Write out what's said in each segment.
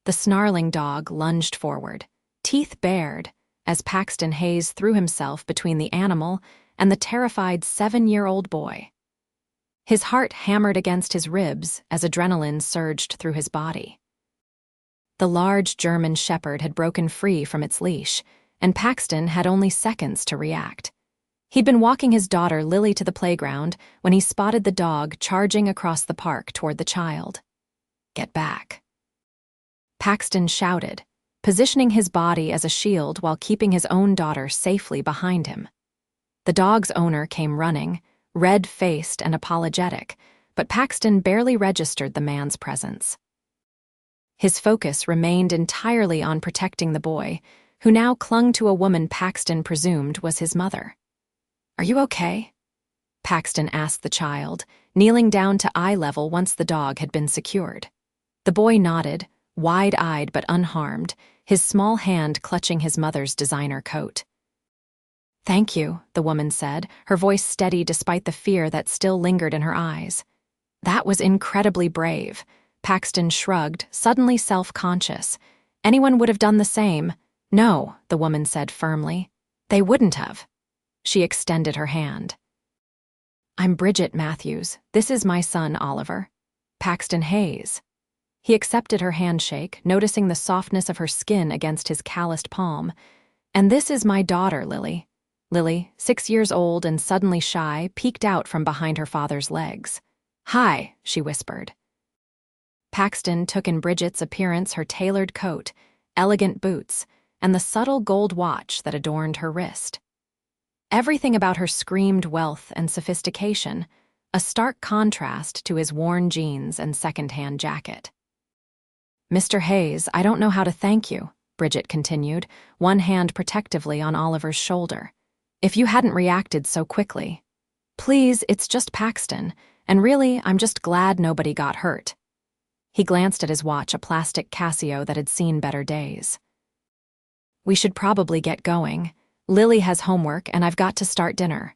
The snarling dog lunged forward, teeth bared, as Paxton Hayes threw himself between the animal and the terrified 7-year-old boy. His heart hammered against his ribs as adrenaline surged through his body. The large German shepherd had broken free from its leash, and Paxton had only seconds to react. He'd been walking his daughter Lily to the playground when he spotted the dog charging across the park toward the child. "Get back." Paxton shouted, positioning his body as a shield while keeping his own daughter safely behind him. The dog's owner came running, red-faced and apologetic, but Paxton barely registered the man's presence. His focus remained entirely on protecting the boy, who now clung to a woman Paxton presumed was his mother. "Are you okay?" Paxton asked the child, kneeling down to eye level once the dog had been secured. The boy nodded, wide-eyed but unharmed, his small hand clutching his mother's designer coat. "Thank you," the woman said, her voice steady despite the fear that still lingered in her eyes. "That was incredibly brave." Paxton shrugged, suddenly self-conscious. "Anyone would have done the same." "No," the woman said firmly. "They wouldn't have." She extended her hand. "I'm Bridget Matthews. This is my son, Oliver." "Paxton Hayes." He accepted her handshake, noticing the softness of her skin against his calloused palm. "And this is my daughter, Lily." Lily, 6 years old and suddenly shy, peeked out from behind her father's legs. "Hi," she whispered. Paxton took in Bridget's appearance, her tailored coat, elegant boots, and the subtle gold watch that adorned her wrist. Everything about her screamed wealth and sophistication, a stark contrast to his worn jeans and second-hand jacket. "Mr. Hayes, I don't know how to thank you," Bridget continued, one hand protectively on Oliver's shoulder. "If you hadn't reacted so quickly. Please, it's just Paxton, and really, I'm just glad nobody got hurt." He glanced at his watch, a plastic Casio that had seen better days. "We should probably get going. Lily has homework, and I've got to start dinner."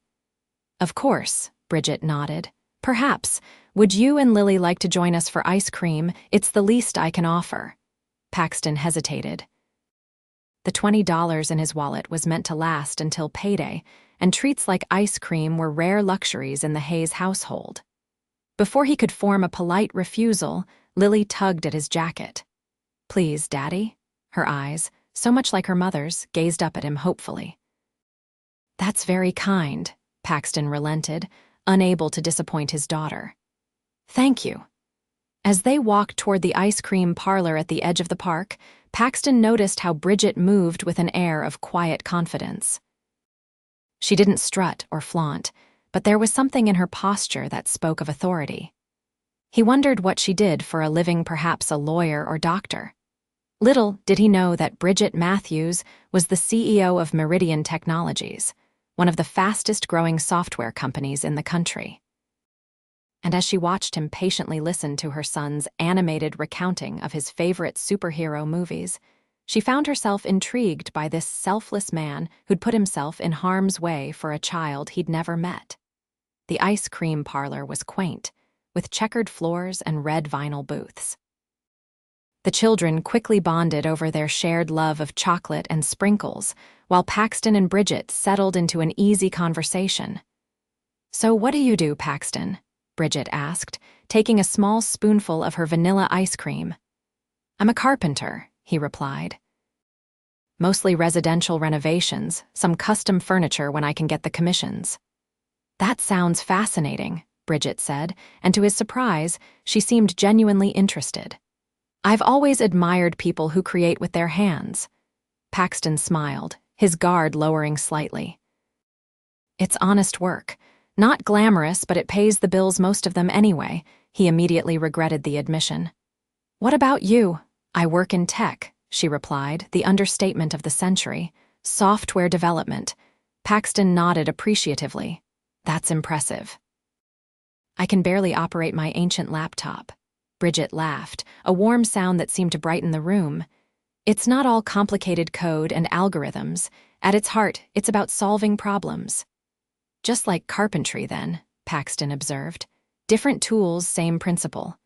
"Of course," Bridget nodded. "Perhaps. Would you and Lily like to join us for ice cream? It's the least I can offer." Paxton hesitated. The $20 in his wallet was meant to last until payday, and treats like ice cream were rare luxuries in the Hayes household. Before he could form a polite refusal, Lily tugged at his jacket. "Please, Daddy?" Her eyes, so much like her mother's, gazed up at him hopefully. "That's very kind," Paxton relented, unable to disappoint his daughter. "Thank you." As they walked toward the ice cream parlor at the edge of the park, Paxton noticed how Bridget moved with an air of quiet confidence. She didn't strut or flaunt, but there was something in her posture that spoke of authority. He wondered what she did for a living, perhaps a lawyer or doctor. Little did he know that Bridget Matthews was the CEO of Meridian Technologies, one of the fastest-growing software companies in the country. And as she watched him patiently listen to her son's animated recounting of his favorite superhero movies, she found herself intrigued by this selfless man who'd put himself in harm's way for a child he'd never met. The ice cream parlor was quaint, with checkered floors and red vinyl booths. The children quickly bonded over their shared love of chocolate and sprinkles, while Paxton and Bridget settled into an easy conversation. "So what do you do, Paxton?" Bridget asked, taking a small spoonful of her vanilla ice cream. "I'm a carpenter," he replied. "Mostly residential renovations, some custom furniture when I can get the commissions." "That sounds fascinating," Bridget said, and to his surprise, she seemed genuinely interested. "I've always admired people who create with their hands." Paxton smiled, his guard lowering slightly. "It's honest work. Not glamorous, but it pays the bills, most of them anyway." He immediately regretted the admission. "What about you?" "I work in tech," she replied, the understatement of the century. "Software development." Paxton nodded appreciatively. "That's impressive." "I can barely operate my ancient laptop." Bridget laughed, a warm sound that seemed to brighten the room. "It's not all complicated code and algorithms. At its heart, it's about solving problems." "Just like carpentry, then," Paxton observed. "Different tools, same principle."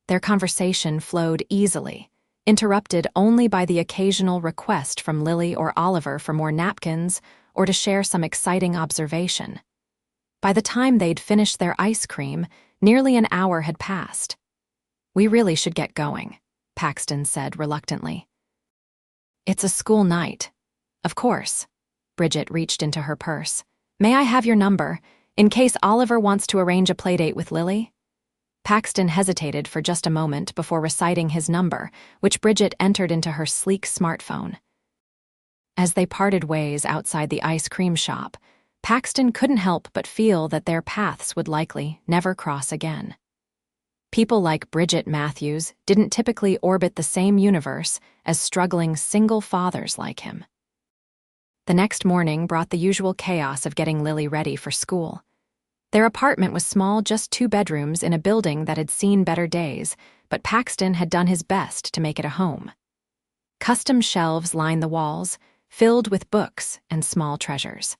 Their conversation flowed easily. interrupted only by the occasional request from Lily or Oliver for more napkins or to share some exciting observation. By the time they'd finished their ice cream, nearly an hour had passed. "We really should get going," Paxton said reluctantly. "It's a school night." "Of course." Bridget reached into her purse. "May I have your number, in case Oliver wants to arrange a playdate with Lily?" Paxton hesitated for just a moment before reciting his number, which Bridget entered into her sleek smartphone. As they parted ways outside the ice cream shop, Paxton couldn't help but feel that their paths would likely never cross again. People like Bridget Matthews didn't typically orbit the same universe as struggling single fathers like him. The next morning brought the usual chaos of getting Lily ready for school. Their apartment was small, just 2 bedrooms in a building that had seen better days, but Paxton had done his best to make it a home. Custom shelves lined the walls, filled with books and small treasures.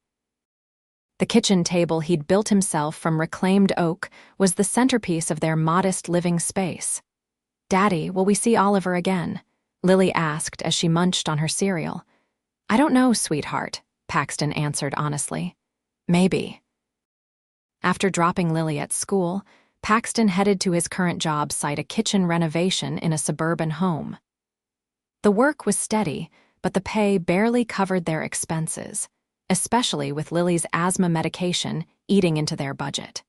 The kitchen table he'd built himself from reclaimed oak was the centerpiece of their modest living space. "Daddy, will we see Oliver again?" Lily asked as she munched on her cereal. "I don't know, sweetheart," Paxton answered honestly. "Maybe." After dropping Lily at school, Paxton headed to his current job site, a kitchen renovation in a suburban home. The work was steady, but the pay barely covered their expenses, especially with Lily's asthma medication eating into their budget.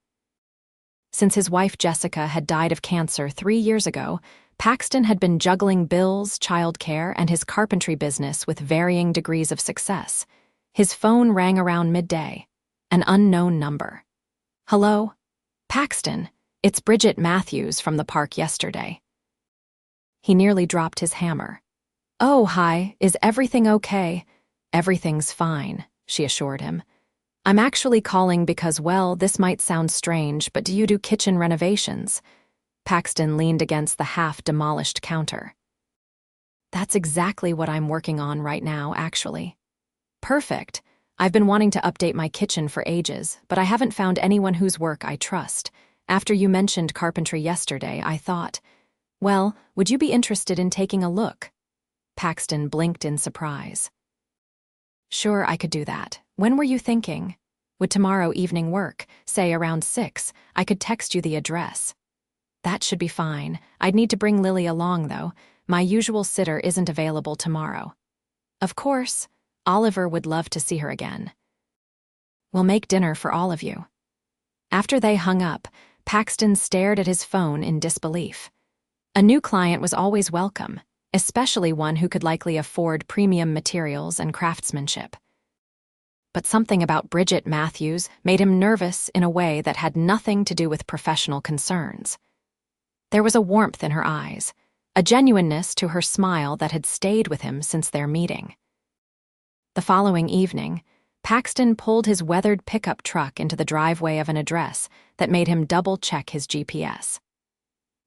Since his wife Jessica had died of cancer 3 years ago, Paxton had been juggling bills, childcare, and his carpentry business with varying degrees of success. His phone rang around midday. An unknown number. "Hello? Paxton, it's Bridget Matthews from the park yesterday." He nearly dropped his hammer. "Oh, hi, is everything okay?" "Everything's fine," she assured him. "I'm actually calling because, well, this might sound strange, but do you do kitchen renovations?" Paxton leaned against the half-demolished counter. "That's exactly what I'm working on right now, actually." "Perfect. I've been wanting to update my kitchen for ages, but I haven't found anyone whose work I trust. After you mentioned carpentry yesterday, I thought, well, would you be interested in taking a look?" Paxton blinked in surprise. "Sure, I could do that. When were you thinking?" "Would tomorrow evening work? Say around 6. I could text you the address." "That should be fine. I'd need to bring Lily along, though. My usual sitter isn't available tomorrow." "Of course. Oliver would love to see her again." "We'll make dinner for all of you." After they hung up, Paxton stared at his phone in disbelief. A new client was always welcome, especially one who could likely afford premium materials and craftsmanship. But something about Bridget Matthews made him nervous in a way that had nothing to do with professional concerns. There was a warmth in her eyes, a genuineness to her smile that had stayed with him since their meeting. The following evening, Paxton pulled his weathered pickup truck into the driveway of an address that made him double-check his GPS.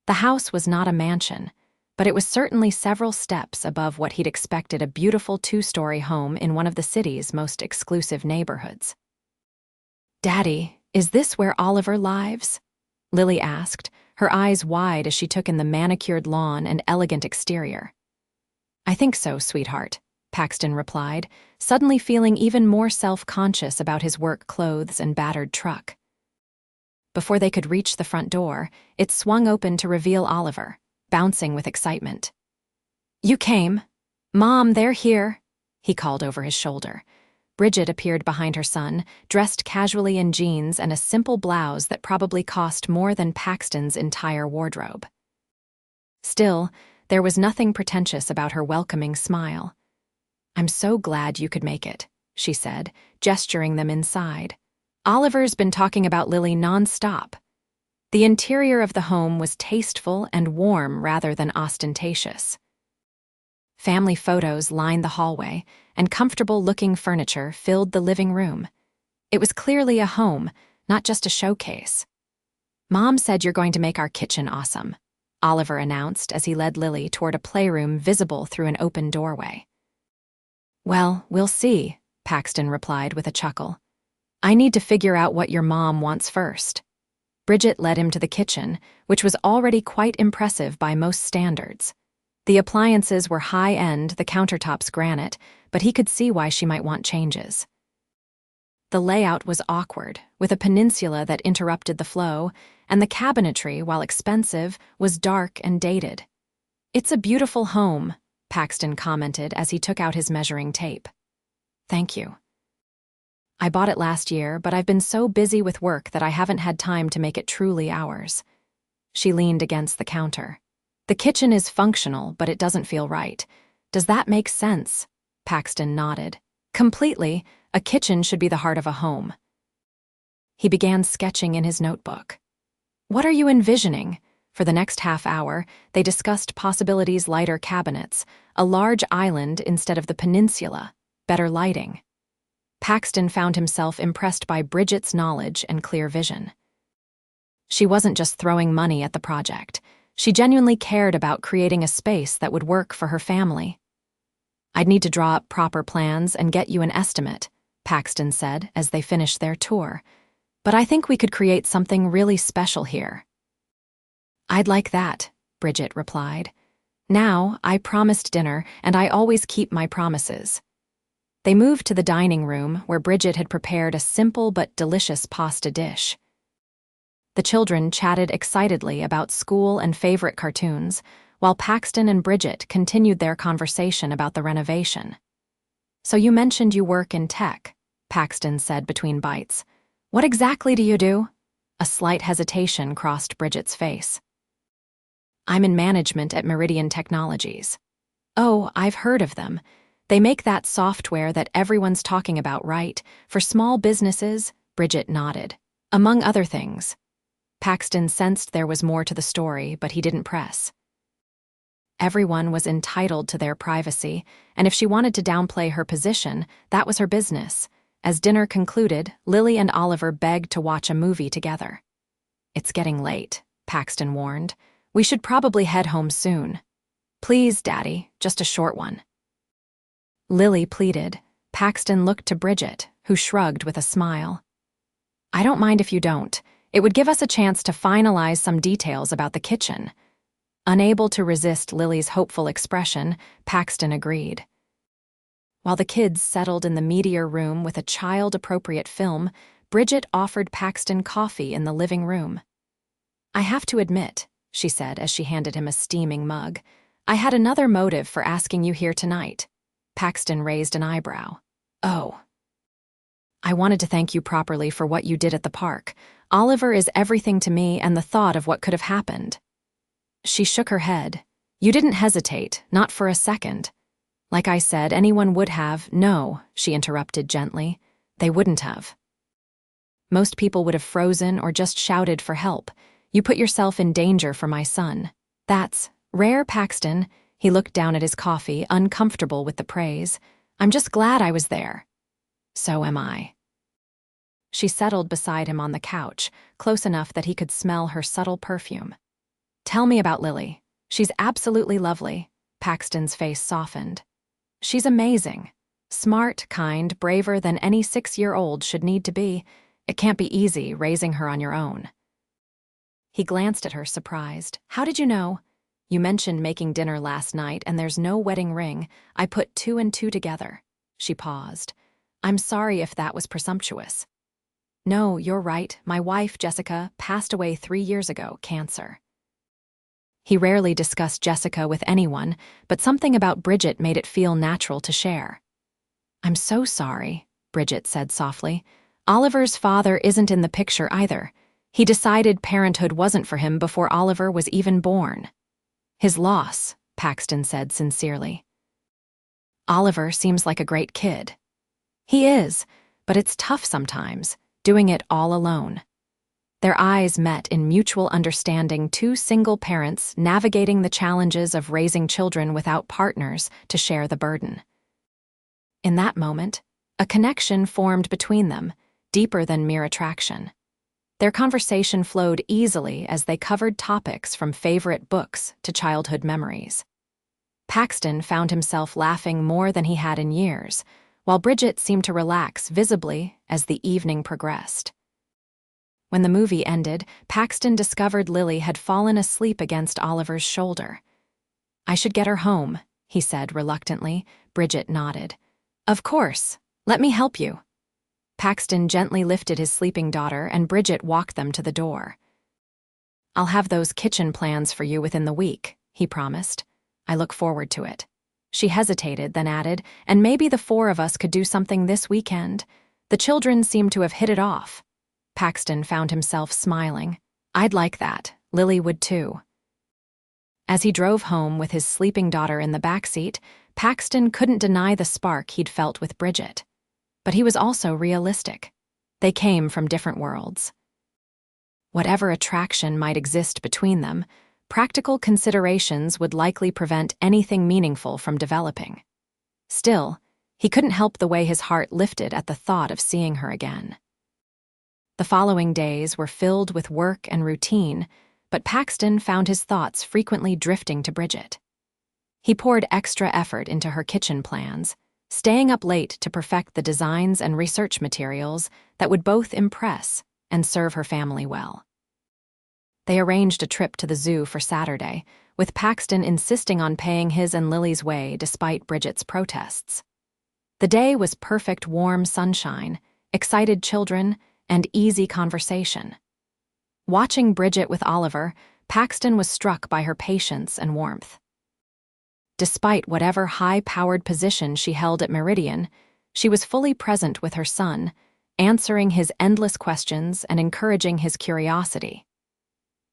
The house was not a mansion, but it was certainly several steps above what he'd expected a beautiful 2-story home in one of the city's most exclusive neighborhoods. "Daddy, is this where Oliver lives?" Lily asked, her eyes wide as she took in the manicured lawn and elegant exterior. "I think so, sweetheart," Paxton replied, suddenly feeling even more self-conscious about his work clothes and battered truck. Before they could reach the front door, it swung open to reveal Oliver, bouncing with excitement. "You came. Mom, they're here," he called over his shoulder. Bridget appeared behind her son, dressed casually in jeans and a simple blouse that probably cost more than Paxton's entire wardrobe. Still, there was nothing pretentious about her welcoming smile. "I'm so glad you could make it," she said, gesturing them inside. "Oliver's been talking about Lily non-stop." The interior of the home was tasteful and warm rather than ostentatious. Family photos lined the hallway, and comfortable-looking furniture filled the living room. It was clearly a home, not just a showcase. "Mom said you're going to make our kitchen awesome," Oliver announced as he led Lily toward a playroom visible through an open doorway. "Well, we'll see," Paxton replied with a chuckle. "I need to figure out what your mom wants first." Bridget led him to the kitchen, which was already quite impressive by most standards. The appliances were high-end, the countertops granite, but he could see why she might want changes. The layout was awkward, with a peninsula that interrupted the flow, and the cabinetry, while expensive, was dark and dated. "It's a beautiful home," Paxton commented as he took out his measuring tape. "Thank you. I bought it last year, but I've been so busy with work that I haven't had time to make it truly ours." She leaned against the counter. "The kitchen is functional, but it doesn't feel right. Does that make sense?" Paxton nodded. "Completely. A kitchen should be the heart of a home." He began sketching in his notebook. "What are you envisioning?" For the next half hour, they discussed possibilities: lighter cabinets, a large island instead of the peninsula, better lighting. Paxton found himself impressed by Bridget's knowledge and clear vision. She wasn't just throwing money at the project. She genuinely cared about creating a space that would work for her family. "I'd need to draw up proper plans and get you an estimate," Paxton said as they finished their tour. "But I think we could create something really special here." "I'd like that," Bridget replied. "Now, I promised dinner, and I always keep my promises." They moved to the dining room, where Bridget had prepared a simple but delicious pasta dish. The children chatted excitedly about school and favorite cartoons, while Paxton and Bridget continued their conversation about the renovation. "So you mentioned you work in tech," Paxton said between bites. "What exactly do you do?" A slight hesitation crossed Bridget's face. "I'm in management at Meridian Technologies." "Oh, I've heard of them. They make that software that everyone's talking about, right? For small businesses?" Bridget nodded. "Among other things." Paxton sensed there was more to the story, but he didn't press. Everyone was entitled to their privacy, and if she wanted to downplay her position, that was her business. As dinner concluded, Lily and Oliver begged to watch a movie together. "It's getting late," Paxton warned. "We should probably head home soon." "Please, Daddy, just a short one." Lily pleaded. Paxton looked to Bridget, who shrugged with a smile. "I don't mind if you don't. It would give us a chance to finalize some details about the kitchen." Unable to resist Lily's hopeful expression, Paxton agreed. While the kids settled in the meteor room with a child-appropriate film, Bridget offered Paxton coffee in the living room. "I have to admit," she said as she handed him a steaming mug, "I had another motive for asking you here tonight." Paxton raised an eyebrow. "Oh." "I wanted to thank you properly for what you did at the park. Oliver is everything to me, and the thought of what could have happened." She shook her head. "You didn't hesitate, not for a second." "Like I said, anyone would have." "No," she interrupted gently. "They wouldn't have. Most people would have frozen or just shouted for help. You put yourself in danger for my son. That's rare, Paxton." He looked down at his coffee, uncomfortable with the praise. "I'm just glad I was there." "So am I." She settled beside him on the couch, close enough that he could smell her subtle perfume. "Tell me about Lily." "She's absolutely lovely." Paxton's face softened. "She's amazing. Smart, kind, braver than any 6-year-old should need to be. It can't be easy raising her on your own." He glanced at her, surprised. "How did you know?" "You mentioned making dinner last night, and there's no wedding ring. I put 2 and 2 together." She paused. "I'm sorry if that was presumptuous." "No, you're right. My wife, Jessica, passed away 3 years ago, cancer." He rarely discussed Jessica with anyone, but something about Bridget made it feel natural to share. "I'm so sorry," Bridget said softly. "Oliver's father isn't in the picture either. He decided parenthood wasn't for him before Oliver was even born." "His loss," Paxton said sincerely. "Oliver seems like a great kid." "He is, but it's tough sometimes, doing it all alone." Their eyes met in mutual understanding, 2 single parents navigating the challenges of raising children without partners to share the burden. In that moment, a connection formed between them, deeper than mere attraction. Their conversation flowed easily as they covered topics from favorite books to childhood memories. Paxton found himself laughing more than he had in years, while Bridget seemed to relax visibly as the evening progressed. When the movie ended, Paxton discovered Lily had fallen asleep against Oliver's shoulder. "I should get her home," he said reluctantly. Bridget nodded. "Of course. Let me help you." Paxton gently lifted his sleeping daughter, and Bridget walked them to the door. "I'll have those kitchen plans for you within the week," he promised. "I look forward to it." She hesitated, then added, "And maybe the four of us could do something this weekend." The children seemed to have hit it off. Paxton found himself smiling. "I'd like that. Lily would too." As he drove home with his sleeping daughter in the backseat, Paxton couldn't deny the spark he'd felt with Bridget. But he was also realistic. They came from different worlds. Whatever attraction might exist between them, practical considerations would likely prevent anything meaningful from developing. Still, he couldn't help the way his heart lifted at the thought of seeing her again. The following days were filled with work and routine, but Paxton found his thoughts frequently drifting to Bridget. He poured extra effort into her kitchen plans, staying up late to perfect the designs and research materials that would both impress and serve her family well. They arranged a trip to the zoo for Saturday, with Paxton insisting on paying his and Lily's way despite Bridget's protests. The day was perfect warm sunshine, excited children, and easy conversation. Watching Bridget with Oliver, Paxton was struck by her patience and warmth. Despite whatever high-powered position she held at Meridian, she was fully present with her son, answering his endless questions and encouraging his curiosity.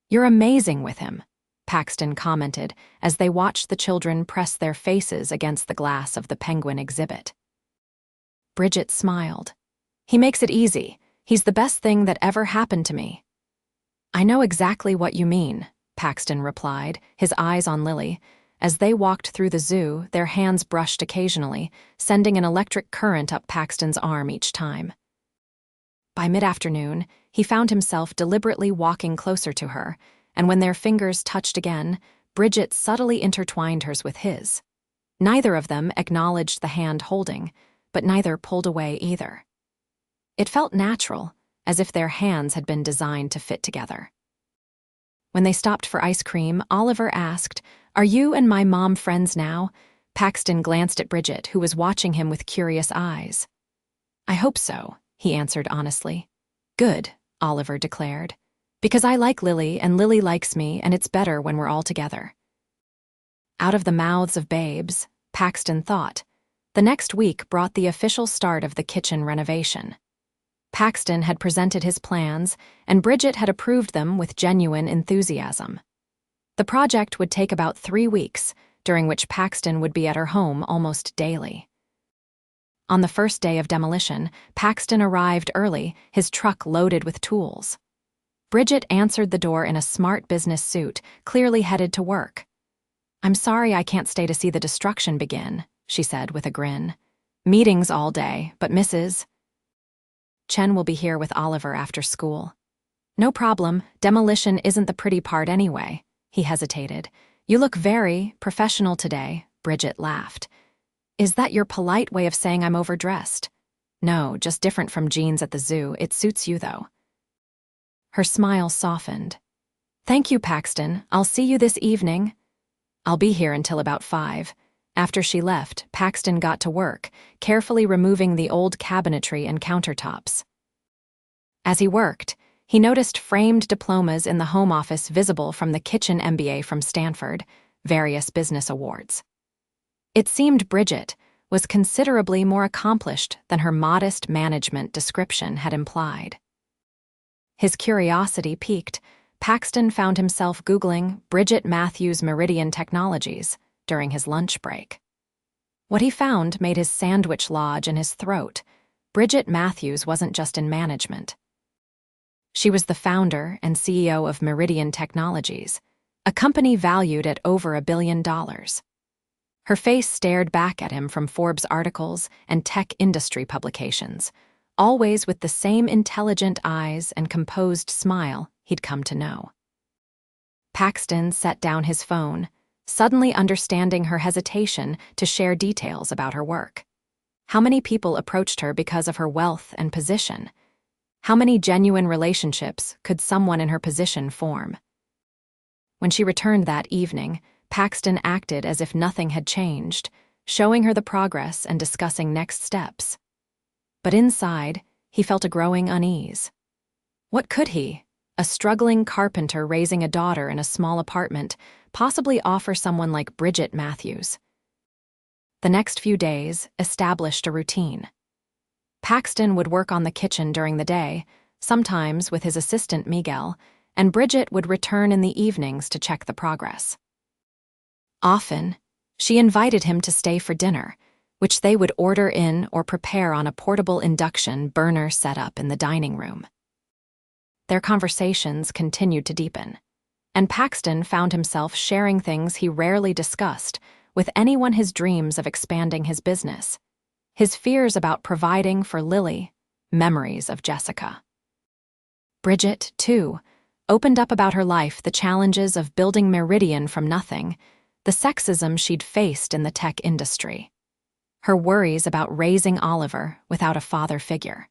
"You're amazing with him," Paxton commented as they watched the children press their faces against the glass of the penguin exhibit. Bridget smiled. "He makes it easy. He's the best thing that ever happened to me." "I know exactly what you mean," Paxton replied, his eyes on Lily. As they walked through the zoo, their hands brushed occasionally, sending an electric current up Paxton's arm each time. By mid-afternoon, he found himself deliberately walking closer to her, and when their fingers touched again, Bridget subtly intertwined hers with his. Neither of them acknowledged the hand holding, but neither pulled away either. It felt natural, as if their hands had been designed to fit together. When they stopped for ice cream, Oliver asked, "Are you and my mom friends now?" Paxton glanced at Bridget, who was watching him with curious eyes. "I hope so," he answered honestly. "Good," Oliver declared. "Because I like Lily and Lily likes me, and it's better when we're all together." Out of the mouths of babes, Paxton thought. The next week brought the official start of the kitchen renovation. Paxton had presented his plans, and Bridget had approved them with genuine enthusiasm. The project would take about 3 weeks, during which Paxton would be at her home almost daily. On the first day of demolition, Paxton arrived early, his truck loaded with tools. Bridget answered the door in a smart business suit, clearly headed to work. "I'm sorry I can't stay to see the destruction begin," she said with a grin. "Meetings all day, but Mrs. Chen will be here with Oliver after school." "No problem, demolition isn't the pretty part anyway." He hesitated. "You look very professional today," Bridget laughed. "Is that your polite way of saying I'm overdressed?" "No, just different from jeans at the zoo. It suits you, though." Her smile softened. "Thank you, Paxton. I'll see you this evening." "I'll be here until about 5. After she left, Paxton got to work, carefully removing the old cabinetry and countertops. As he worked, he noticed framed diplomas in the home office visible from the kitchen MBA from Stanford, various business awards. It seemed Bridget was considerably more accomplished than her modest management description had implied. His curiosity piqued. Paxton found himself Googling Bridget Matthews Meridian Technologies during his lunch break. What he found made his sandwich lodge in his throat. Bridget Matthews wasn't just in management. She was the founder and CEO of Meridian Technologies, a company valued at over $1 billion. Her face stared back at him from Forbes articles and tech industry publications, always with the same intelligent eyes and composed smile he'd come to know. Paxton set down his phone, suddenly understanding her hesitation to share details about her work. How many people approached her because of her wealth and position? How many genuine relationships could someone in her position form? When she returned that evening, Paxton acted as if nothing had changed, showing her the progress and discussing next steps. But inside, he felt a growing unease. What could he, a struggling carpenter raising a daughter in a small apartment, possibly offer someone like Bridget Matthews? The next few days established a routine. Paxton would work on the kitchen during the day, sometimes with his assistant Miguel, and Bridget would return in the evenings to check the progress. Often, she invited him to stay for dinner, which they would order in or prepare on a portable induction burner set up in the dining room. Their conversations continued to deepen, and Paxton found himself sharing things he rarely discussed with anyone: his dreams of expanding his business, his fears about providing for Lily, memories of Jessica. Bridget, too, opened up about her life, the challenges of building Meridian from nothing, the sexism she'd faced in the tech industry, her worries about raising Oliver without a father figure.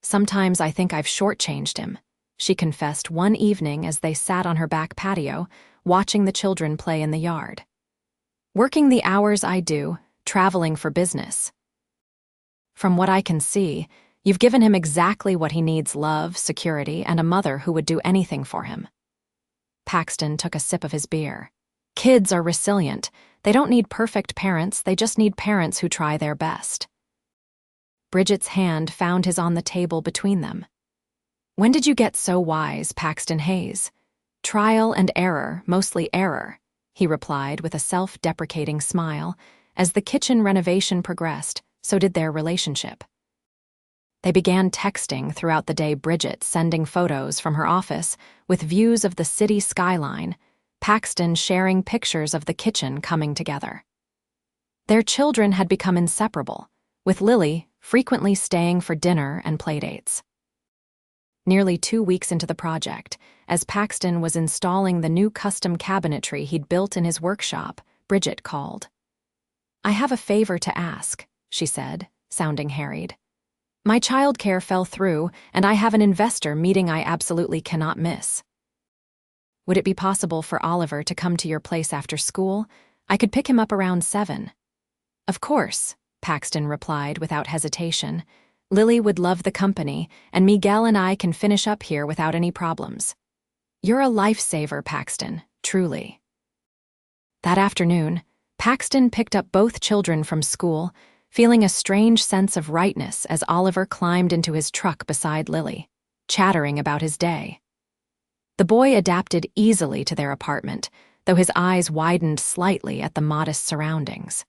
"Sometimes I think I've shortchanged him," she confessed one evening as they sat on her back patio, watching the children play in the yard. "Working the hours I do, traveling for business. From what I can see, you've given him exactly what he needs: love, security, and a mother who would do anything for him." Paxton took a sip of his beer. "Kids are resilient. They don't need perfect parents, they just need parents who try their best." Bridget's hand found his on the table between them. "When did you get so wise, Paxton Hayes?" "Trial and error, mostly error," he replied with a self-deprecating smile. As the kitchen renovation progressed, so did their relationship. They began texting throughout the day, Bridget sending photos from her office with views of the city skyline, Paxton sharing pictures of the kitchen coming together. Their children had become inseparable, with Lily frequently staying for dinner and playdates. Nearly 2 weeks into the project, as Paxton was installing the new custom cabinetry he'd built in his workshop, Bridget called. "I have a favor to ask," she said, sounding harried. "My childcare fell through, and I have an investor meeting I absolutely cannot miss. Would it be possible for Oliver to come to your place after school? I could pick him up around 7. "Of course," Paxton replied without hesitation. "Lily would love the company, and Miguel and I can finish up here without any problems. You're a lifesaver, Paxton, truly." That afternoon, Paxton picked up both children from school, feeling a strange sense of rightness as Oliver climbed into his truck beside Lily, chattering about his day. The boy adapted easily to their apartment, though his eyes widened slightly at the modest surroundings.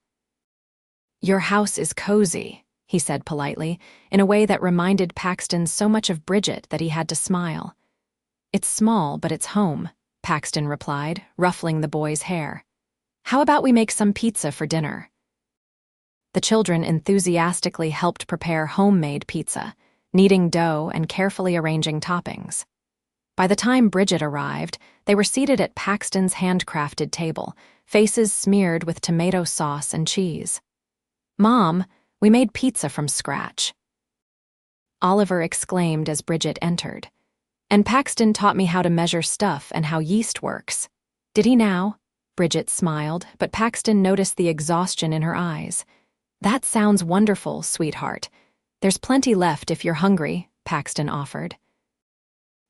"Your house is cozy," he said politely, in a way that reminded Paxton so much of Bridget that he had to smile. "It's small, but it's home," Paxton replied, ruffling the boy's hair. "How about we make some pizza for dinner?" The children enthusiastically helped prepare homemade pizza, kneading dough and carefully arranging toppings. By the time Bridget arrived, they were seated at Paxton's handcrafted table, faces smeared with tomato sauce and cheese. "Mom, we made pizza from scratch," Oliver exclaimed as Bridget entered. "And Paxton taught me how to measure stuff and how yeast works." "Did he now?" Bridget smiled, but Paxton noticed the exhaustion in her eyes. "That sounds wonderful, sweetheart. There's plenty left if you're hungry," Paxton offered.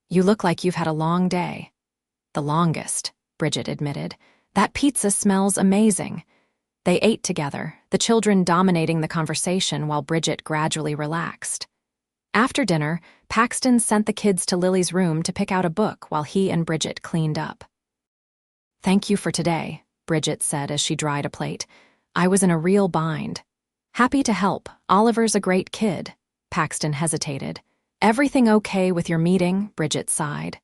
"You look like you've had a long day." "The longest," Bridget admitted. "That pizza smells amazing." They ate together, the children dominating the conversation while Bridget gradually relaxed. After dinner, Paxton sent the kids to Lily's room to pick out a book while he and Bridget cleaned up. "Thank you for today," Bridget said as she dried a plate. "I was in a real bind." "Happy to help. Oliver's a great kid." Paxton hesitated. "Everything okay with your meeting?" Bridget sighed.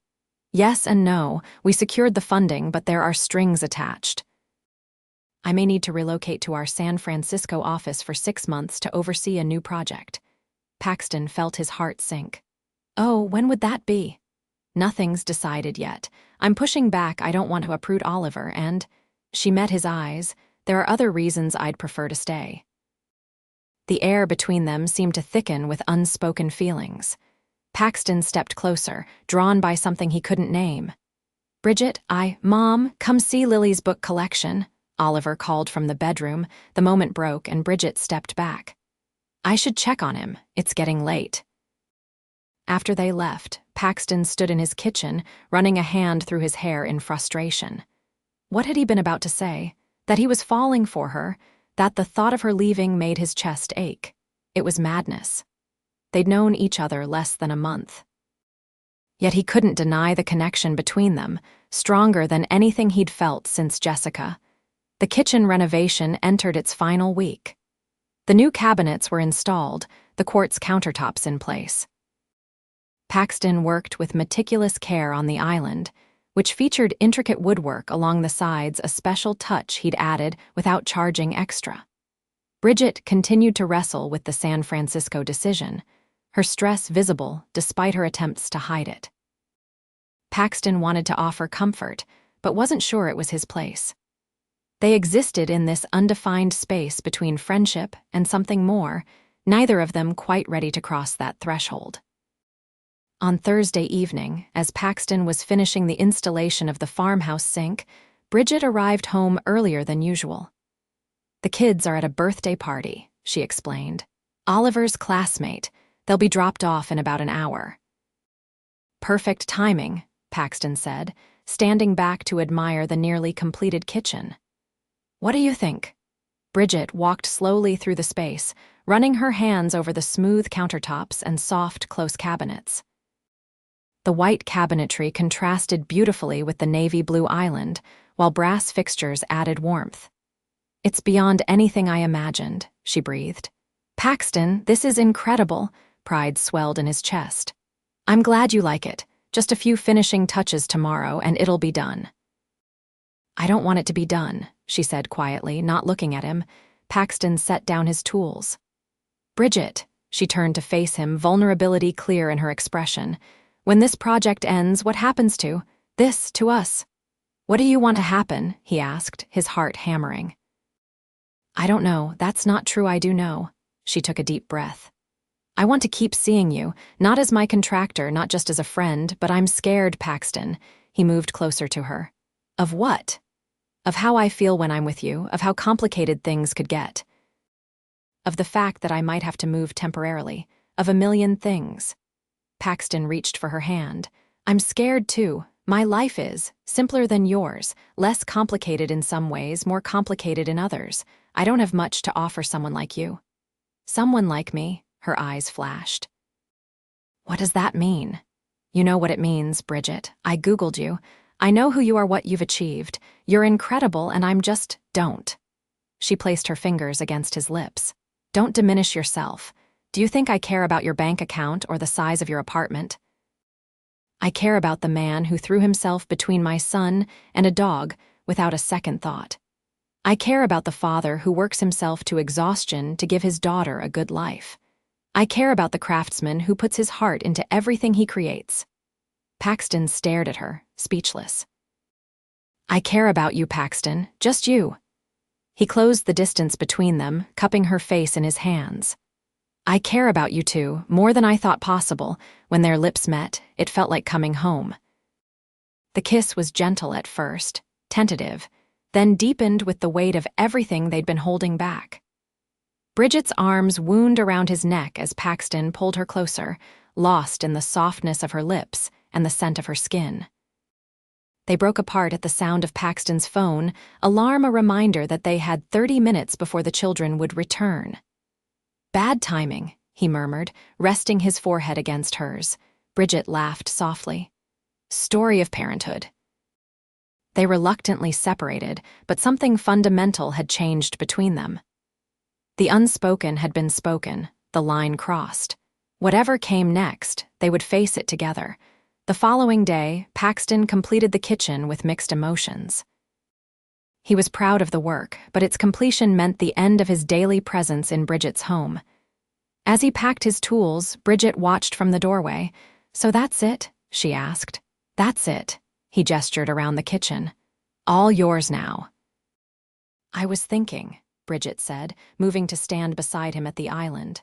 "Yes and no. We secured the funding, but there are strings attached. I may need to relocate to our San Francisco office for 6 months to oversee a new project." Paxton felt his heart sink. "Oh, when would that be?" "Nothing's decided yet. I'm pushing back. I don't want to uproot Oliver, and—" She met his eyes. "There are other reasons I'd prefer to stay." The air between them seemed to thicken with unspoken feelings. Paxton stepped closer, drawn by something he couldn't name. Bridget, Mom, come see Lily's book collection, Oliver called from the bedroom. The moment broke and Bridget stepped back. I should check on him. It's getting late. After they left, Paxton stood in his kitchen, running a hand through his hair in frustration. What had he been about to say? That he was falling for her, that the thought of her leaving made his chest ache. It was madness. They'd known each other less than a month. Yet he couldn't deny the connection between them, stronger than anything he'd felt since Jessica. The kitchen renovation entered its final week. The new cabinets were installed, the quartz countertops in place. Paxton worked with meticulous care on the island, which featured intricate woodwork along the sides, a special touch he'd added without charging extra. Bridget continued to wrestle with the San Francisco decision, her stress visible despite her attempts to hide it. Paxton wanted to offer comfort, but wasn't sure it was his place. They existed in this undefined space between friendship and something more, neither of them quite ready to cross that threshold. On Thursday evening, as Paxton was finishing the installation of the farmhouse sink, Bridget arrived home earlier than usual. The kids are at a birthday party, she explained. Oliver's classmate. They'll be dropped off in about an hour. Perfect timing, Paxton said, standing back to admire the nearly completed kitchen. What do you think? Bridget walked slowly through the space, running her hands over the smooth countertops and soft, close cabinets. The white cabinetry contrasted beautifully with the navy blue island, while brass fixtures added warmth. It's beyond anything I imagined, she breathed. Paxton, this is incredible, pride swelled in his chest. I'm glad you like it. Just a few finishing touches tomorrow and it'll be done. I don't want it to be done, she said quietly, not looking at him. Paxton set down his tools. Bridget, she turned to face him, vulnerability clear in her expression. When this project ends, what happens to us? What do you want to happen? He asked, his heart hammering. I don't know. That's not true. I do know. She took a deep breath. I want to keep seeing you, not as my contractor, not just as a friend, but I'm scared, Paxton. He moved closer to her. Of what? Of how I feel when I'm with you, of how complicated things could get. Of the fact that I might have to move temporarily, of a million things. Paxton reached for her hand. I'm scared too. My life is simpler than yours, less complicated in some ways, more complicated in others. I don't have much to offer someone like you. Someone like me, her eyes flashed. What does that mean? You know what it means, Bridget. I Googled you. I know who you are, what you've achieved. You're incredible, and I'm just don't. She placed her fingers against his lips. Don't diminish yourself. Do you think I care about your bank account or the size of your apartment? I care about the man who threw himself between my son and a dog without a second thought. I care about the father who works himself to exhaustion to give his daughter a good life. I care about the craftsman who puts his heart into everything he creates. Paxton stared at her, speechless. I care about you, Paxton, just you. He closed the distance between them, cupping her face in his hands. I care about you too, more than I thought possible. When their lips met, it felt like coming home. The kiss was gentle at first, tentative, then deepened with the weight of everything they'd been holding back. Bridget's arms wound around his neck as Paxton pulled her closer, lost in the softness of her lips and the scent of her skin. They broke apart at the sound of Paxton's phone, alarm a reminder that they had 30 minutes before the children would return. Bad timing, he murmured, resting his forehead against hers. Bridget laughed softly. Story of parenthood. They reluctantly separated, but something fundamental had changed between them. The unspoken had been spoken, the line crossed. Whatever came next, they would face it together. The following day, Paxton completed the kitchen with mixed emotions. He was proud of the work, but its completion meant the end of his daily presence in Bridget's home. As he packed his tools, Bridget watched from the doorway. So that's it? She asked. That's it. He gestured around the kitchen. All yours now. I was thinking, Bridget said, moving to stand beside him at the island.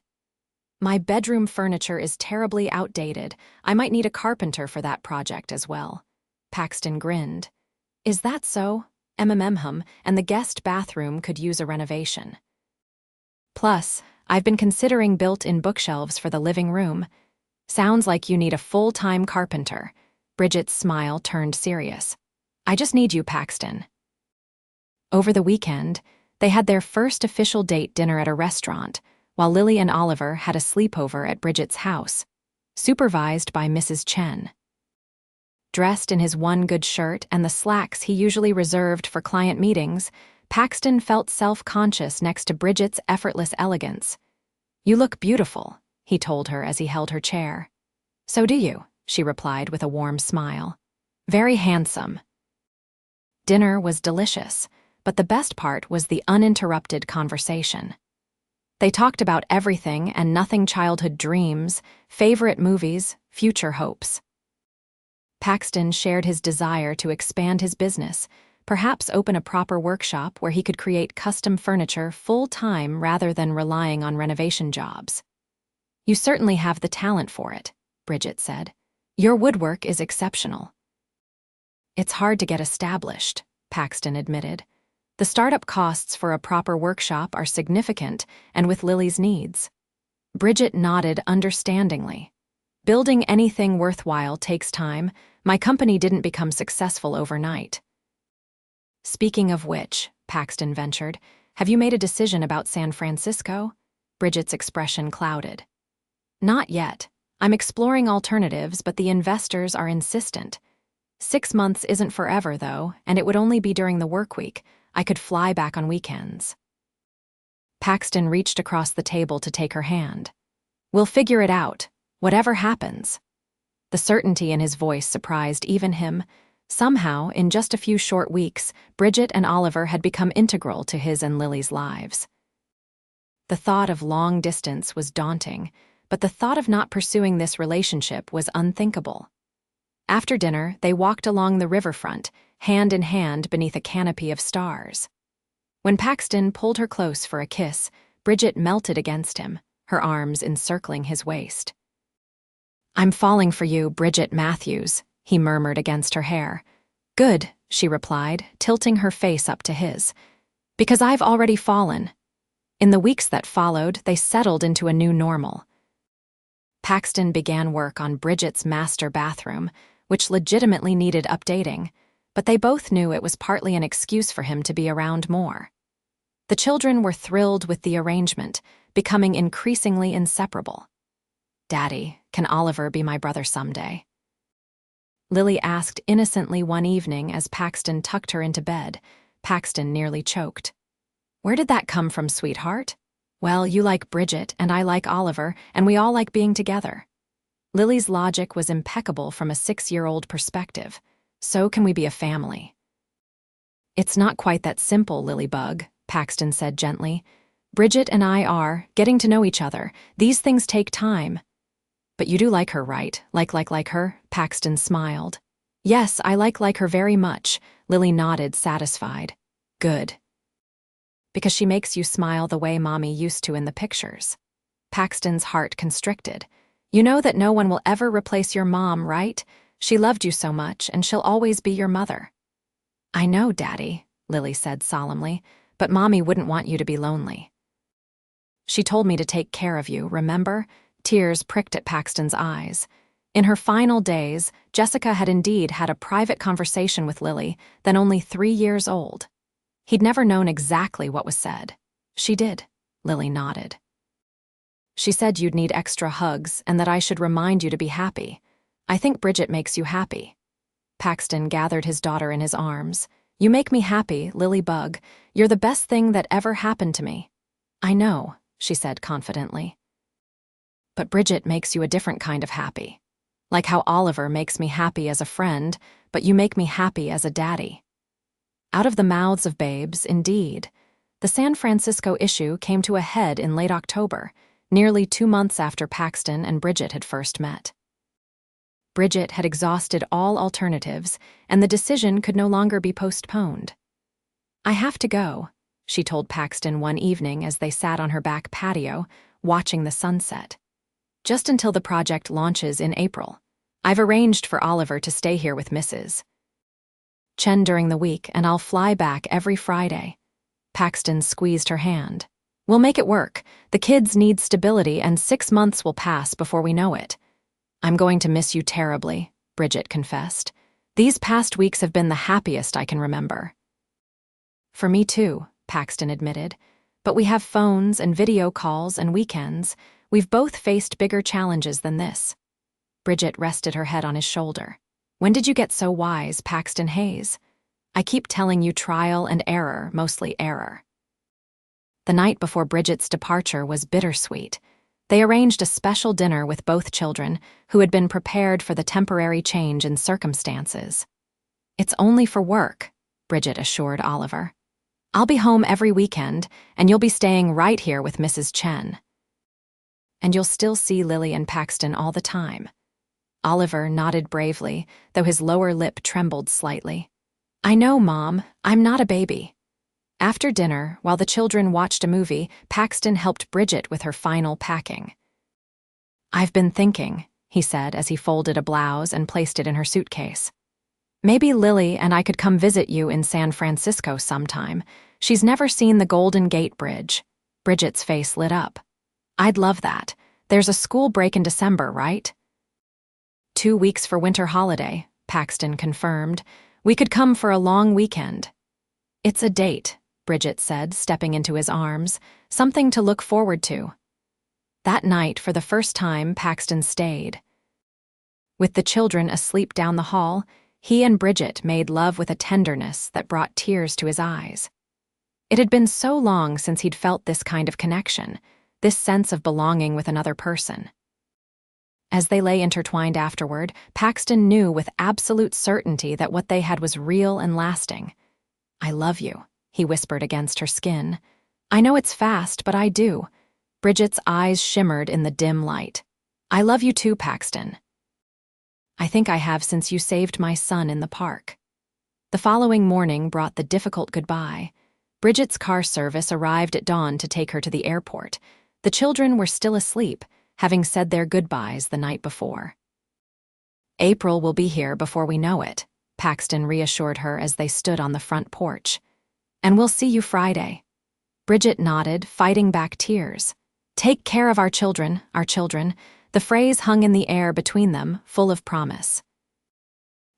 My bedroom furniture is terribly outdated. I might need a carpenter for that project as well. Paxton grinned. Is that so? And the guest bathroom could use a renovation. Plus, I've been considering built-in bookshelves for the living room. Sounds like you need a full-time carpenter. Bridget's smile turned serious. I just need you, Paxton. Over the weekend, they had their first official date dinner at a restaurant, while Lily and Oliver had a sleepover at Bridget's house, supervised by Mrs. Chen. Dressed in his one good shirt and the slacks he usually reserved for client meetings, Paxton felt self-conscious next to Bridget's effortless elegance. You look beautiful, he told her as he held her chair. So do you, she replied with a warm smile. Very handsome. Dinner was delicious, but the best part was the uninterrupted conversation. They talked about everything and nothing: childhood dreams, favorite movies, future hopes. Paxton shared his desire to expand his business, perhaps open a proper workshop where he could create custom furniture full-time rather than relying on renovation jobs. You certainly have the talent for it, Bridget said. Your woodwork is exceptional. It's hard to get established, Paxton admitted. The startup costs for a proper workshop are significant, and with Lily's needs. Bridget nodded understandingly. Building anything worthwhile takes time. My company didn't become successful overnight. Speaking of which, Paxton ventured, have you made a decision about San Francisco? Bridget's expression clouded. Not yet. I'm exploring alternatives, but the investors are insistent. 6 months isn't forever, though, and it would only be during the work week. I could fly back on weekends. Paxton reached across the table to take her hand. We'll figure it out, whatever happens. The certainty in his voice surprised even him. Somehow, in just a few short weeks, Bridget and Oliver had become integral to his and Lily's lives. The thought of long distance was daunting, but the thought of not pursuing this relationship was unthinkable. After dinner, they walked along the riverfront, hand in hand beneath a canopy of stars. When Paxton pulled her close for a kiss, Bridget melted against him, her arms encircling his waist. I'm falling for you, Bridget Matthews, he murmured against her hair. Good, she replied, tilting her face up to his. Because I've already fallen. In the weeks that followed, they settled into a new normal. Paxton began work on Bridget's master bathroom, which legitimately needed updating, but they both knew it was partly an excuse for him to be around more. The children were thrilled with the arrangement, becoming increasingly inseparable. Daddy, can Oliver be my brother someday? Lily asked innocently one evening as Paxton tucked her into bed. Paxton nearly choked. Where did that come from, sweetheart? Well, you like Bridget and I like Oliver, and we all like being together. Lily's logic was impeccable from a 6-year-old perspective. So can we be a family? It's not quite that simple, Lilybug, Paxton said gently. Bridget and I are getting to know each other. These things take time. But you do like her, right? Like her? Paxton smiled. Yes, I like her very much. Lily nodded, satisfied. Good. Because she makes you smile the way Mommy used to in the pictures. Paxton's heart constricted. You know that no one will ever replace your mom, right? She loved you so much, and she'll always be your mother. I know, Daddy, Lily said solemnly, but Mommy wouldn't want you to be lonely. She told me to take care of you, remember? Tears pricked at Paxton's eyes. In her final days, Jessica had indeed had a private conversation with Lily, then only 3 years old. He'd never known exactly what was said. She did, Lily nodded. She said you'd need extra hugs and that I should remind you to be happy. I think Bridget makes you happy. Paxton gathered his daughter in his arms. You make me happy, Lilybug. You're the best thing that ever happened to me. I know, she said confidently. But Bridget makes you a different kind of happy. Like how Oliver makes me happy as a friend, but you make me happy as a daddy. Out of the mouths of babes, indeed. The San Francisco issue came to a head in late October, nearly 2 months after Paxton and Bridget had first met. Bridget had exhausted all alternatives, and the decision could no longer be postponed. I have to go, she told Paxton one evening as they sat on her back patio, watching the sunset. Just until the project launches in April. I've arranged for Oliver to stay here with Mrs. Chen during the week, and I'll fly back every Friday." Paxton squeezed her hand. "We'll make it work. The kids need stability, and 6 months will pass before we know it." "I'm going to miss you terribly," Bridget confessed. "These past weeks have been the happiest I can remember." "For me too," Paxton admitted. "But we have phones and video calls and weekends. We've both faced bigger challenges than this." Bridget rested her head on his shoulder. "When did you get so wise, Paxton Hayes? I keep telling you trial and error, mostly error." The night before Bridget's departure was bittersweet. They arranged a special dinner with both children, who had been prepared for the temporary change in circumstances. "It's only for work," Bridget assured Oliver. "I'll be home every weekend, and you'll be staying right here with Mrs. Chen. And you'll still see Lily and Paxton all the time." Oliver nodded bravely, though his lower lip trembled slightly. "I know, Mom. I'm not a baby." After dinner, while the children watched a movie, Paxton helped Bridget with her final packing. "I've been thinking," he said as he folded a blouse and placed it in her suitcase. "Maybe Lily and I could come visit you in San Francisco sometime. She's never seen the Golden Gate Bridge." Bridget's face lit up. "I'd love that. There's a school break in December, right?" 2 weeks for winter holiday," Paxton confirmed. "We could come for a long weekend." "It's a date," Bridget said, stepping into his arms. "Something to look forward to." That night, for the first time, Paxton stayed. With the children asleep down the hall, he and Bridget made love with a tenderness that brought tears to his eyes. It had been so long since he'd felt this kind of connection, this sense of belonging with another person. As they lay intertwined afterward, Paxton knew with absolute certainty that what they had was real and lasting. "I love you," he whispered against her skin. "I know it's fast, but I do." Bridget's eyes shimmered in the dim light. "I love you too, Paxton." "I think I have since you saved my son in the park." The following morning brought the difficult goodbye. Bridget's car service arrived at dawn to take her to the airport. The children were still asleep, having said their goodbyes the night before. "April will be here before we know it," Paxton reassured her as they stood on the front porch. "And we'll see you Friday." Bridget nodded, fighting back tears. "Take care of our children, our children." The phrase hung in the air between them, full of promise.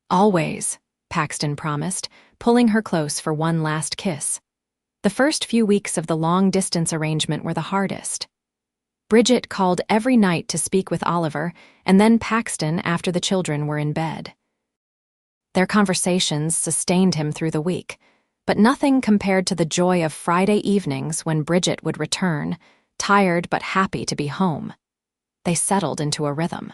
"Always," Paxton promised, pulling her close for one last kiss. The first few weeks of the long-distance arrangement were the hardest. Bridget called every night to speak with Oliver, and then Paxton after the children were in bed. Their conversations sustained him through the week, but nothing compared to the joy of Friday evenings when Bridget would return, tired but happy to be home. They settled into a rhythm.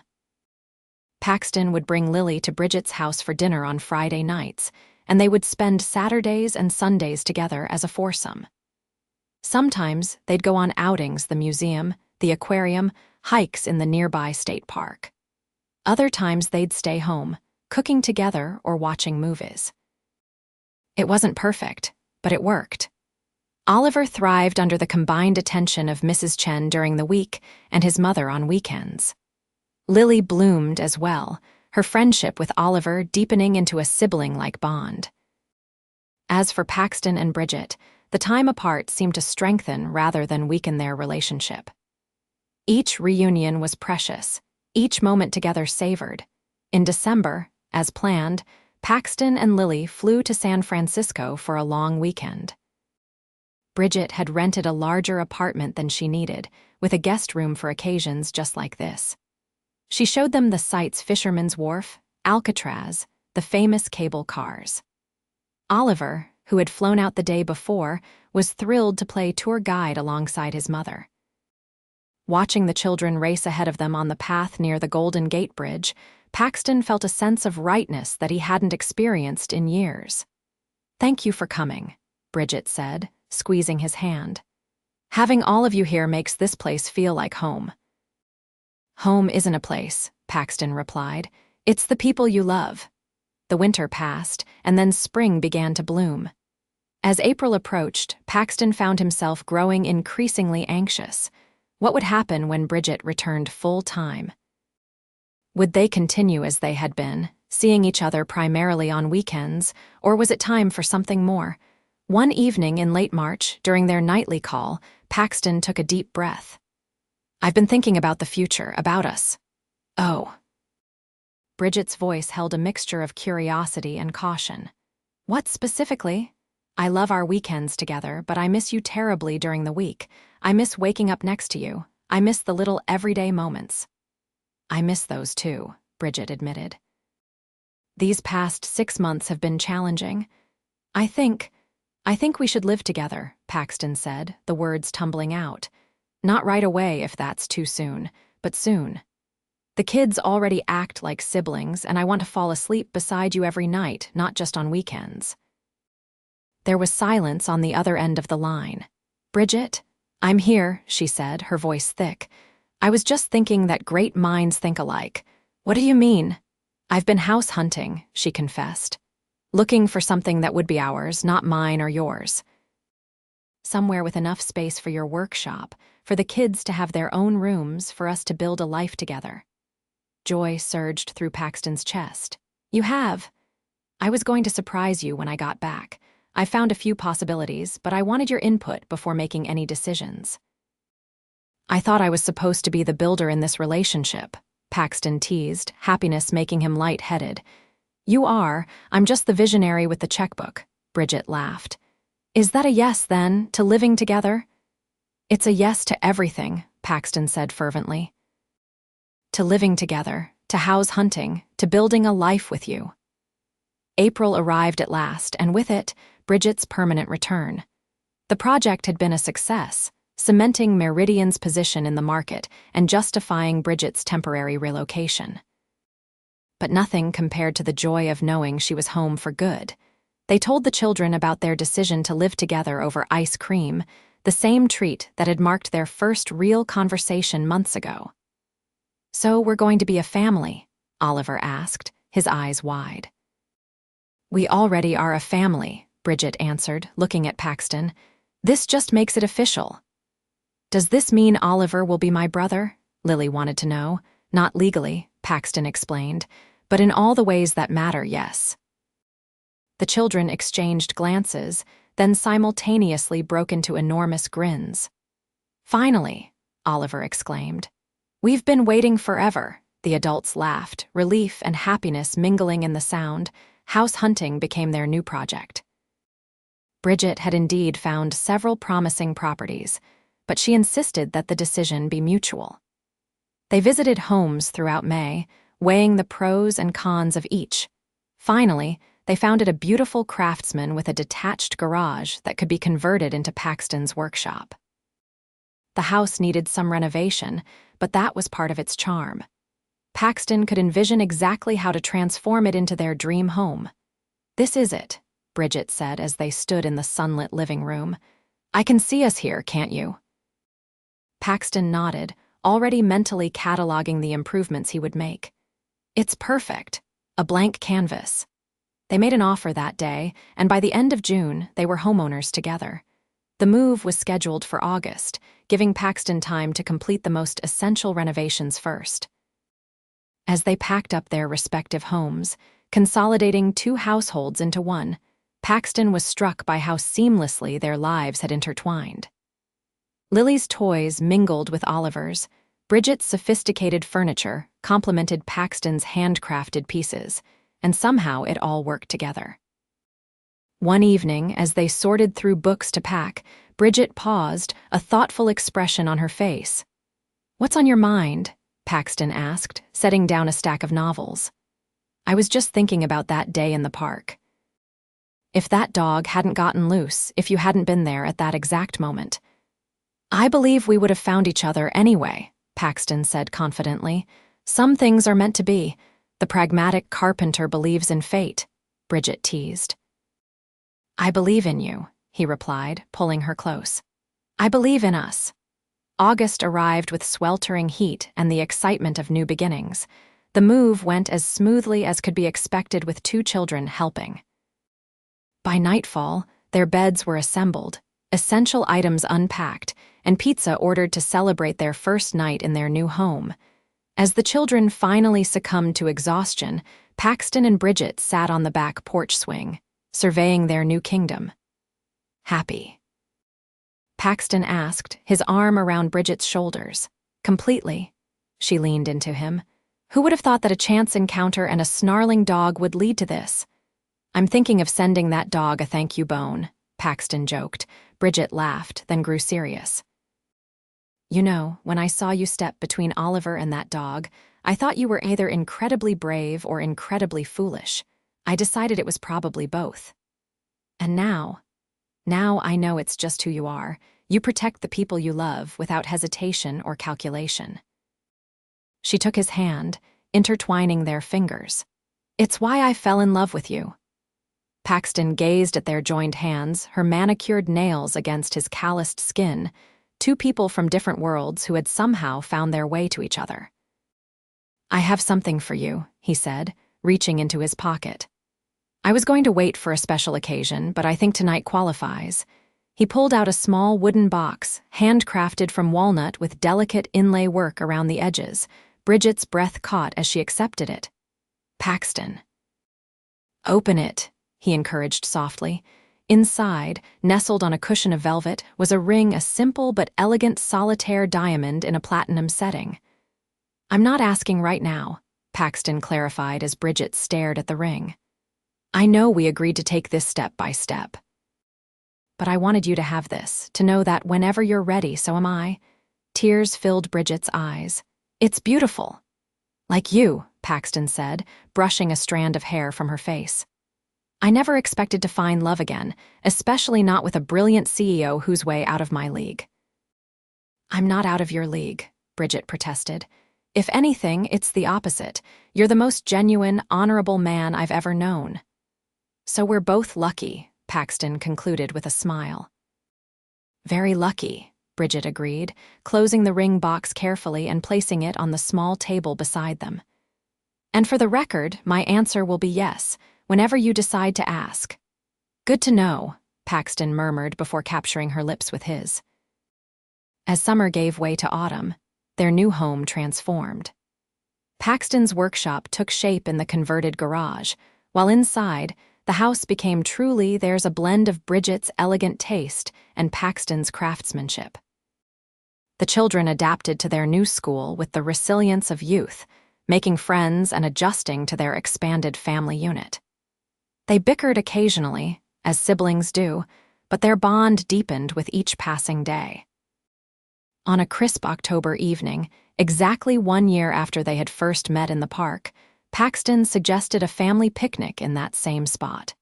Paxton would bring Lily to Bridget's house for dinner on Friday nights, and they would spend Saturdays and Sundays together as a foursome. Sometimes they'd go on outings, the museum, the aquarium, hikes in the nearby state park. Other times they'd stay home, cooking together or watching movies. It wasn't perfect, but it worked. Oliver thrived under the combined attention of Mrs. Chen during the week and his mother on weekends. Lily bloomed as well, her friendship with Oliver deepening into a sibling-like bond. As for Paxton and Bridget, the time apart seemed to strengthen rather than weaken their relationship. Each reunion was precious, each moment together savored. In December, as planned, Paxton and Lily flew to San Francisco for a long weekend. Bridget had rented a larger apartment than she needed, with a guest room for occasions just like this. She showed them the sights: Fisherman's Wharf, Alcatraz, the famous cable cars. Oliver, who had flown out the day before, was thrilled to play tour guide alongside his mother. Watching the children race ahead of them on the path near the Golden Gate Bridge, Paxton felt a sense of rightness that he hadn't experienced in years. "Thank you for coming," Bridget said, squeezing his hand. "Having all of you here makes this place feel like home." "Home isn't a place," Paxton replied. "It's the people you love." The winter passed, and then spring began to bloom. As April approached, Paxton found himself growing increasingly anxious. What would happen when Bridget returned full-time? Would they continue as they had been, seeing each other primarily on weekends, or was it time for something more? One evening in late March, during their nightly call, Paxton took a deep breath. "I've been thinking about the future, about us." "Oh." Bridget's voice held a mixture of curiosity and caution. "What specifically?" "I love our weekends together, but I miss you terribly during the week. I miss waking up next to you. I miss the little everyday moments." "I miss those too," Bridget admitted. "These past 6 months have been challenging. I think we should live together," Paxton said, the words tumbling out. "Not right away if that's too soon, but soon. The kids already act like siblings, and I want to fall asleep beside you every night, not just on weekends." There was silence on the other end of the line. "Bridget, I'm here," she said, her voice thick. "I was just thinking that great minds think alike." "What do you mean?" "I've been house hunting," she confessed. "Looking for something that would be ours, not mine or yours. Somewhere with enough space for your workshop, for the kids to have their own rooms, for us to build a life together." Joy surged through Paxton's chest. "You have?" "I was going to surprise you when I got back. I found a few possibilities, but I wanted your input before making any decisions." "I thought I was supposed to be the builder in this relationship," Paxton teased, happiness making him light-headed. "You are. I'm just the visionary with the checkbook," Bridget laughed. "Is that a yes, then, to living together?" "It's a yes to everything," Paxton said fervently. "To living together, to house hunting, to building a life with you." April arrived at last, and with it, Bridget's permanent return. The project had been a success, cementing Meridian's position in the market and justifying Bridget's temporary relocation. But nothing compared to the joy of knowing she was home for good. They told the children about their decision to live together over ice cream, the same treat that had marked their first real conversation months ago. "So we're going to be a family?" Oliver asked, his eyes wide. "We already are a family," Bridget answered, looking at Paxton. "This just makes it official." "Does this mean Oliver will be my brother?" Lily wanted to know. "Not legally," Paxton explained, "but in all the ways that matter, yes." The children exchanged glances, then simultaneously broke into enormous grins. "Finally," Oliver exclaimed. "We've been waiting forever." The adults laughed, relief and happiness mingling in the sound. House hunting became their new project. Bridget had indeed found several promising properties, but she insisted that the decision be mutual. They visited homes throughout May, weighing the pros and cons of each. Finally, they found a beautiful craftsman with a detached garage that could be converted into Paxton's workshop. The house needed some renovation, but that was part of its charm. Paxton could envision exactly how to transform it into their dream home. "This is it," Bridget said as they stood in the sunlit living room. "I can see us here, can't you?" Paxton nodded, already mentally cataloging the improvements he would make. "It's perfect. A blank canvas." They made an offer that day, and by the end of June, they were homeowners together. The move was scheduled for August, giving Paxton time to complete the most essential renovations first. As they packed up their respective homes, consolidating 2 households into one, Paxton was struck by how seamlessly their lives had intertwined. Lily's toys mingled with Oliver's. Bridget's sophisticated furniture complemented Paxton's handcrafted pieces, and somehow it all worked together. One evening, as they sorted through books to pack, Bridget paused, a thoughtful expression on her face. "What's on your mind?" Paxton asked, setting down a stack of novels. "I was just thinking about that day in the park. If that dog hadn't gotten loose, if you hadn't been there at that exact moment. I believe we would have found each other anyway," Paxton said confidently. "Some things are meant to be. The pragmatic carpenter believes in fate," Bridget teased. "I believe in you," he replied, pulling her close. "I believe in us." August arrived with sweltering heat and the excitement of new beginnings. The move went as smoothly as could be expected with 2 children helping. By nightfall, their beds were assembled, essential items unpacked, and pizza ordered to celebrate their first night in their new home. As the children finally succumbed to exhaustion, Paxton and Bridget sat on the back porch swing, surveying their new kingdom. Happy? Paxton asked, his arm around Bridget's shoulders. Completely. She leaned into him. Who would have thought that a chance encounter and a snarling dog would lead to this? I'm thinking of sending that dog a thank you bone, Paxton joked. Bridget laughed, then grew serious. You know, when I saw you step between Oliver and that dog, I thought you were either incredibly brave or incredibly foolish. I decided it was probably both. And now I know it's just who you are. You protect the people you love without hesitation or calculation. She took his hand, intertwining their fingers. It's why I fell in love with you. Paxton gazed at their joined hands, her manicured nails against his calloused skin, two people from different worlds who had somehow found their way to each other. I have something for you, he said, reaching into his pocket. I was going to wait for a special occasion, but I think tonight qualifies. He pulled out a small wooden box, handcrafted from walnut with delicate inlay work around the edges. Bridget's breath caught as she accepted it. Paxton. Open it, he encouraged softly. Inside, nestled on a cushion of velvet, was a ring, a simple but elegant solitaire diamond in a platinum setting. I'm not asking right now, Paxton clarified as Bridget stared at the ring. I know we agreed to take this step by step. But I wanted you to have this, to know that whenever you're ready, so am I. Tears filled Bridget's eyes. It's beautiful. Like you, Paxton said, brushing a strand of hair from her face. I never expected to find love again, especially not with a brilliant CEO who's way out of my league. I'm not out of your league, Bridget protested. If anything, it's the opposite. You're the most genuine, honorable man I've ever known. So we're both lucky, Paxton concluded with a smile. Very lucky, Bridget agreed, closing the ring box carefully and placing it on the small table beside them. And for the record, my answer will be yes, whenever you decide to ask. Good to know, Paxton murmured before capturing her lips with his. As summer gave way to autumn, their new home transformed. Paxton's workshop took shape in the converted garage, while inside, the house became truly there's a blend of Bridget's elegant taste and Paxton's craftsmanship. The children adapted to their new school with the resilience of youth, making friends and adjusting to their expanded family unit. They bickered occasionally, as siblings do, but their bond deepened with each passing day. On a crisp October evening, exactly 1 year after they had first met in the park, Paxton suggested a family picnic in that same spot.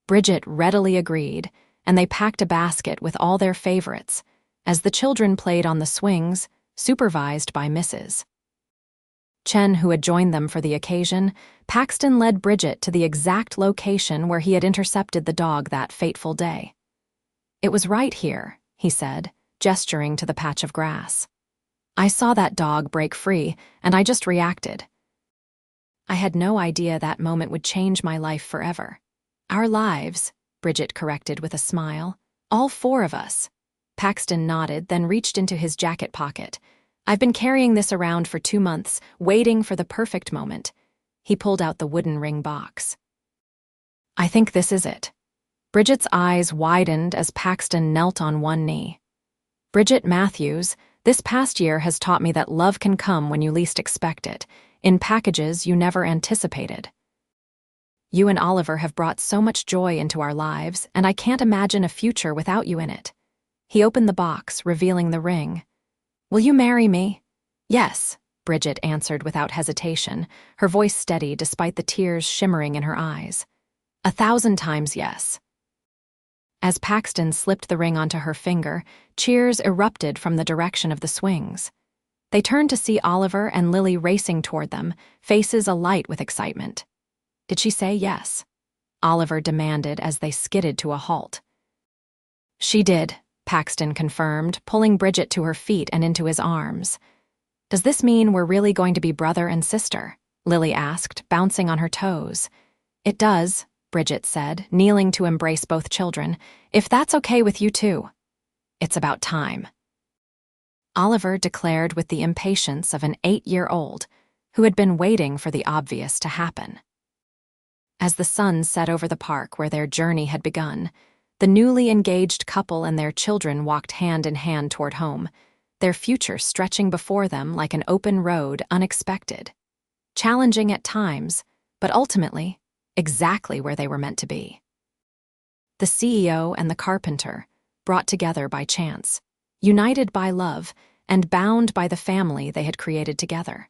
Bridget readily agreed, and they packed a basket with all their favorites, as the children played on the swings, supervised by Mrs. Chen, who had joined them for the occasion. Paxton led Bridget to the exact location where he had intercepted the dog that fateful day. It was right here, he said, gesturing to the patch of grass. I saw that dog break free, and I just reacted. I had no idea that moment would change my life forever. Our lives, Bridget corrected with a smile. All 4 of us. Paxton nodded, then reached into his jacket pocket. I've been carrying this around for 2 months, waiting for the perfect moment. He pulled out the wooden ring box. I think this is it. Bridget's eyes widened as Paxton knelt on one knee. Bridget Matthews, this past year has taught me that love can come when you least expect it, in packages you never anticipated. You and Oliver have brought so much joy into our lives, and I can't imagine a future without you in it. He opened the box, revealing the ring. Will you marry me? Yes, Bridget answered without hesitation, her voice steady despite the tears shimmering in her eyes. 1,000 times yes. As Paxton slipped the ring onto her finger, cheers erupted from the direction of the swings. They turned to see Oliver and Lily racing toward them, faces alight with excitement. Did she say yes? Oliver demanded as they skidded to a halt. She did, Paxton confirmed, pulling Bridget to her feet and into his arms. Does this mean we're really going to be brother and sister? Lily asked, bouncing on her toes. It does, Bridget said, kneeling to embrace both children. If that's okay with you too. It's about time. Oliver declared with the impatience of an 8-year-old who had been waiting for the obvious to happen. As the sun set over the park where their journey had begun, the newly engaged couple and their children walked hand in hand toward home, their future stretching before them like an open road, unexpected, challenging at times, but ultimately exactly where they were meant to be. The CEO and the carpenter, brought together by chance, united by love, and bound by the family they had created together.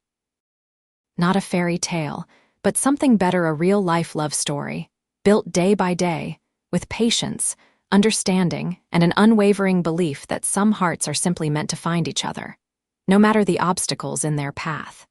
Not a fairy tale, but something better, a real-life love story, built day by day, with patience, understanding, and an unwavering belief that some hearts are simply meant to find each other, no matter the obstacles in their path.